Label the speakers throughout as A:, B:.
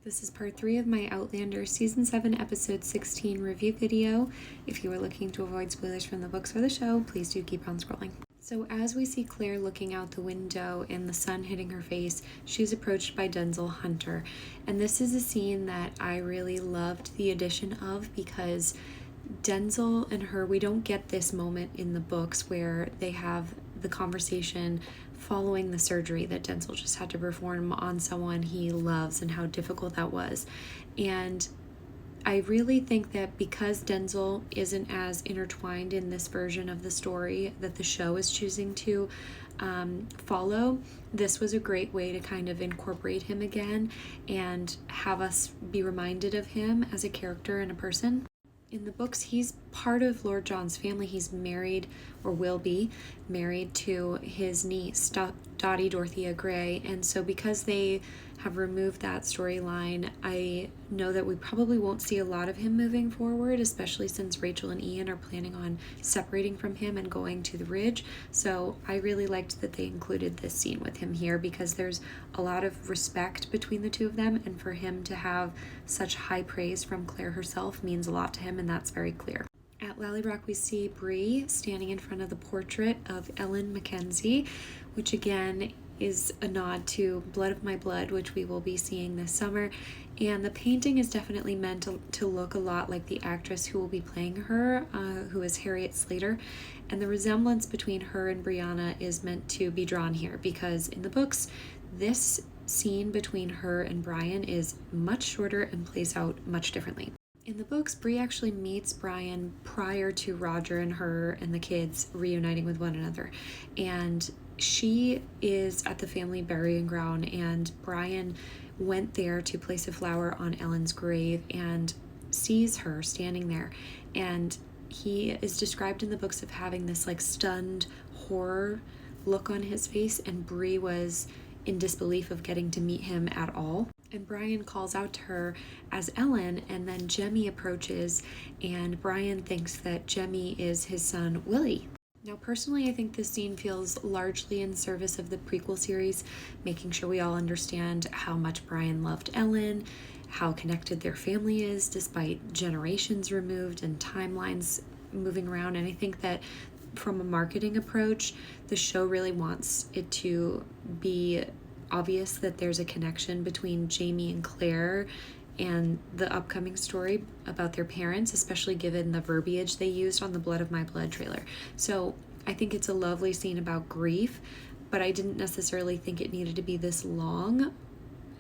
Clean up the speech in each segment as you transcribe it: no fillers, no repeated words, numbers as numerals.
A: This is part 3 of my Outlander Season 7 Episode 16 review video. If you are looking to avoid spoilers from the books or the show, please do keep on scrolling. So as we see Claire looking out the window and the sun hitting her face, she's approached by Denzel Hunter. And this is a scene that I really loved the addition of because Denzel and her, we don't get this moment in the books where they have the conversation following the surgery that Denzel just had to perform on someone he loves and how difficult that was. And I really think that because Denzel isn't as intertwined in this version of the story that the show is choosing to follow, this was a great way to kind of incorporate him again and have us be reminded of him as a character and a person. In the books, he's part of Lord John's family. He's married, or will be, married to his niece, Dottie Dorothea Gray. And so because they have removed that storyline, I know that we probably won't see a lot of him moving forward, especially since Rachel and Ian are planning on separating from him and going to the Ridge. So I really liked that they included this scene with him here because there's a lot of respect between the two of them, and for him to have such high praise from Claire herself means a lot to him, and that's very clear. At Lallybroch, we see Bree standing in front of the portrait of Ellen Mackenzie, which again is a nod to Blood of My Blood, which we will be seeing this summer. And the painting is definitely meant to look a lot like the actress who will be playing her, who is Harriet Slater. And the resemblance between her and Brianna is meant to be drawn here because in the books, this scene between her and Brian is much shorter and plays out much differently. In the books, Bree actually meets Brian prior to Roger and her and the kids reuniting with one another. And she is at the family burying ground, and Brian went there to place a flower on Ellen's grave and sees her standing there. And he is described in the books of having this like stunned horror look on his face, and Bree was in disbelief of getting to meet him at all. And Brian calls out to her as Ellen, and then Jemmy approaches, and Brian thinks that Jemmy is his son, Willie. Now, personally, I think this scene feels largely in service of the prequel series, making sure we all understand how much Brian loved Ellen, how connected their family is despite generations removed and timelines moving around. And I think that from a marketing approach, the show really wants it to be obvious that there's a connection between Jamie and Claire and the upcoming story about their parents, especially given the verbiage they used on the Blood of My Blood trailer. So I think it's a lovely scene about grief, but I didn't necessarily think it needed to be this long,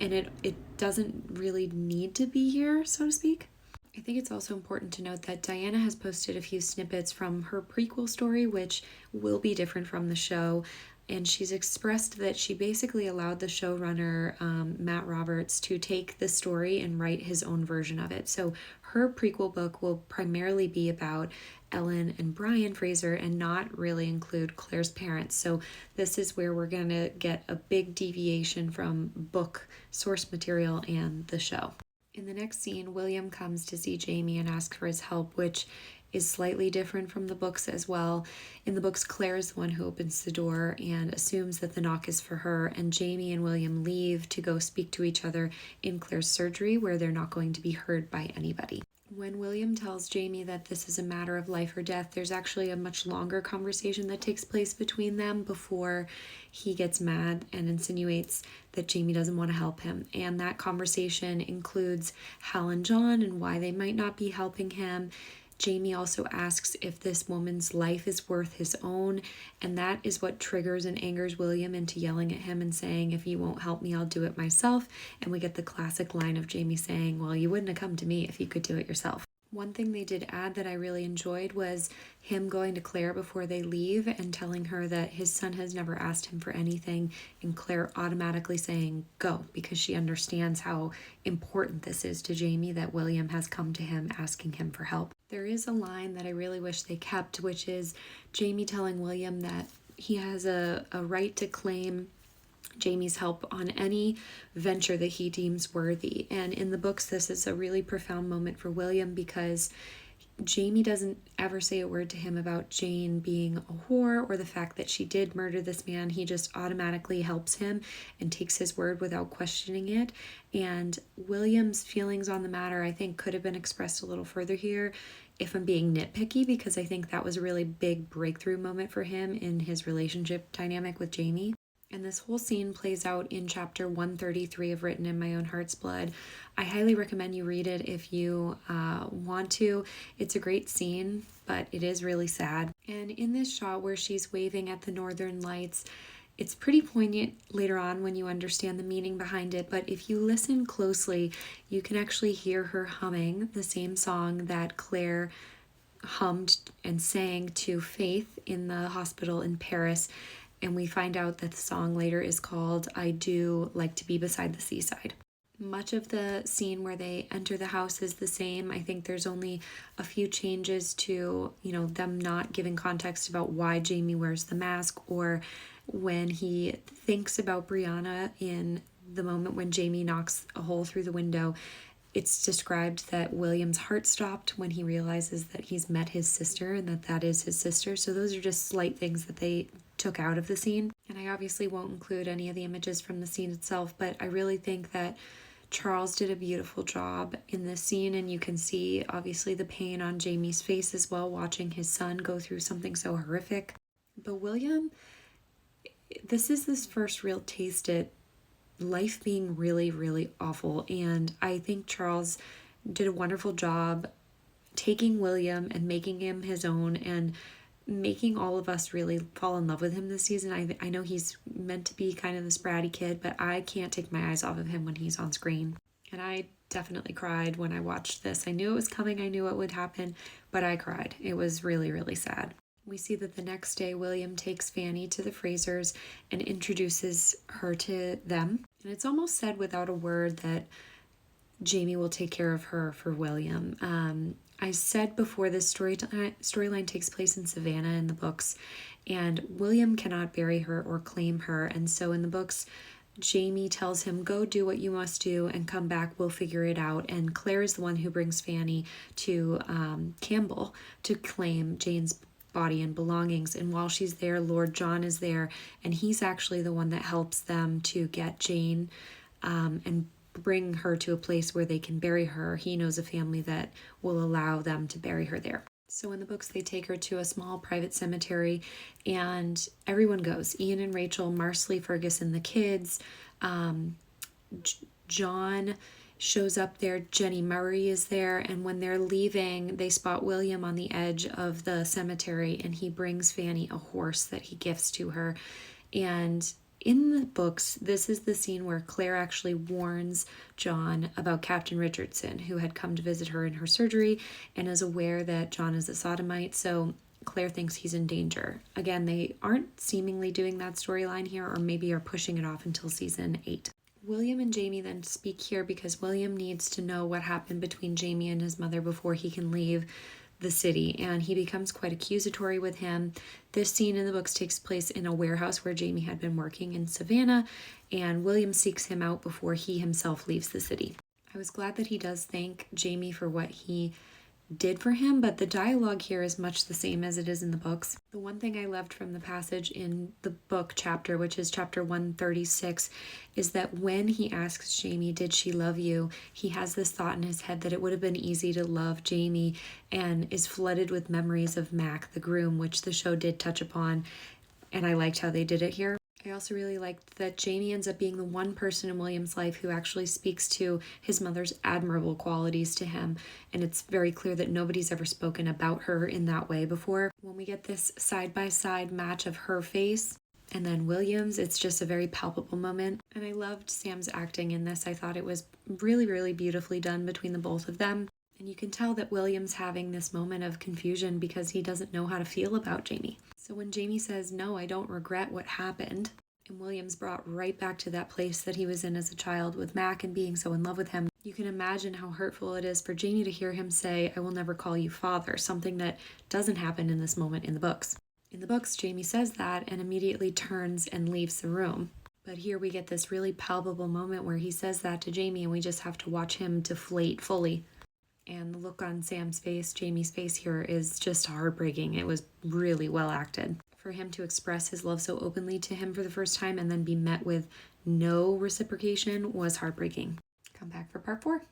A: and it doesn't really need to be here, so to speak. I think it's also important to note that Diana has posted a few snippets from her prequel story, which will be different from the show. And she's expressed that she basically allowed the showrunner, Matt Roberts, to take the story and write his own version of it. So her prequel book will primarily be about Ellen and Brian Fraser and not really include Claire's parents. So this is where we're going to get a big deviation from book source material and the show. In the next scene, William comes to see Jamie and asks for his help, which is slightly different from the books as well. In the books, Claire is the one who opens the door and assumes that the knock is for her, and Jamie and William leave to go speak to each other in Claire's surgery where they're not going to be heard by anybody. When William tells Jamie that this is a matter of life or death, there's actually a much longer conversation that takes place between them before he gets mad and insinuates that Jamie doesn't want to help him. And that conversation includes Hal and John and why they might not be helping him. Jamie also asks if this woman's life is worth his own, and that is what triggers and angers William into yelling at him and saying, if you won't help me, I'll do it myself. And we get the classic line of Jamie saying, well, you wouldn't have come to me if you could do it yourself. One thing they did add that I really enjoyed was him going to Claire before they leave and telling her that his son has never asked him for anything, and Claire automatically saying go because she understands how important this is to Jamie that William has come to him asking him for help. There is a line that I really wish they kept, which is Jamie telling William that he has a right to claim Jamie's help on any venture that he deems worthy. And in the books, this is a really profound moment for William because Jamie doesn't ever say a word to him about Jane being a whore or the fact that she did murder this man. He just automatically helps him and takes his word without questioning it. And William's feelings on the matter, I think, could have been expressed a little further here if I'm being nitpicky, because I think that was a really big breakthrough moment for him in his relationship dynamic with Jamie. And this whole scene plays out in chapter 133 of Written in My Own Heart's Blood. I highly recommend you read it if you want to. It's a great scene, but it is really sad. And in this shot where she's waving at the northern lights, it's pretty poignant later on when you understand the meaning behind it, but if you listen closely, you can actually hear her humming the same song that Claire hummed and sang to Faith in the hospital in Paris. And we find out that the song later is called I Do Like to Be Beside the Seaside. Much of the scene where they enter the house is the same. I think there's only a few changes to, them not giving context about why Jamie wears the mask, or when he thinks about Brianna in the moment when Jamie knocks a hole through the window. It's described that William's heart stopped when he realizes that he's met his sister and that is his sister. So those are just slight things that they took out of the scene. And I obviously won't include any of the images from the scene itself, but I really think that Charles did a beautiful job in this scene, and you can see obviously the pain on Jamie's face as well, watching his son go through something so horrific. But William, this is his first real taste at life being really, really awful, and I think Charles did a wonderful job taking William and making him his own and making all of us really fall in love with him this season. I know he's meant to be kind of this bratty kid, but I can't take my eyes off of him when he's on screen. And I definitely cried when I watched this. I knew it was coming, I knew it would happen, but I cried. It was really, really sad. We see that the next day, William takes Fanny to the Frasers and introduces her to them. And it's almost said without a word that Jamie will take care of her for William. I said before, this storyline takes place in Savannah in the books, and William cannot bury her or claim her. And so in the books, Jamie tells him, go do what you must do and come back, we'll figure it out. And Claire is the one who brings Fanny to Campbell to claim Jane's body and belongings. And while she's there, Lord John is there, and he's actually the one that helps them to get Jane and bring her to a place where they can bury her. He knows a family that will allow them to bury her there. So in the books, they take her to a small private cemetery, and everyone goes. Ian and Rachel, Marsley, Ferguson, the kids, John shows up there, Jenny Murray is there, and when they're leaving, they spot William on the edge of the cemetery, and he brings Fanny a horse that he gifts to her. And in the books, this is the scene where Claire actually warns John about Captain Richardson, who had come to visit her in her surgery and is aware that John is a sodomite, so Claire thinks he's in danger. Again, they aren't seemingly doing that storyline here, or maybe are pushing it off until season 8. William and Jamie then speak here because William needs to know what happened between Jamie and his mother before he can leave the city, and he becomes quite accusatory with him. This scene in the books takes place in a warehouse where Jamie had been working in Savannah, and William seeks him out before he himself leaves the city. I was glad that he does thank Jamie for what he did for him, but the dialogue here is much the same as it is in the books. The one thing I loved from the passage in the book chapter, which is chapter 136, is that when he asks Jamie, did she love you, he has this thought in his head that it would have been easy to love Jamie, and is flooded with memories of Mac, the groom, which the show did touch upon, and I liked how they did it here. I also really liked that Jamie ends up being the one person in William's life who actually speaks to his mother's admirable qualities to him, and it's very clear that nobody's ever spoken about her in that way before. When we get this side-by-side match of her face and then William's, it's just a very palpable moment, and I loved Sam's acting in this. I thought it was really, really beautifully done between the both of them, and you can tell that William's having this moment of confusion because he doesn't know how to feel about Jamie. So when Jamie says, no, I don't regret what happened, and William's brought right back to that place that he was in as a child with Mac and being so in love with him, you can imagine how hurtful it is for Jamie to hear him say, I will never call you father, something that doesn't happen in this moment in the books. In the books, Jamie says that and immediately turns and leaves the room. But here we get this really palpable moment where he says that to Jamie, and we just have to watch him deflate fully. And the look on Sam's face, Jamie's face here, is just heartbreaking. It was really well acted. For him to express his love so openly to him for the first time and then be met with no reciprocation was heartbreaking. Come back for part 4.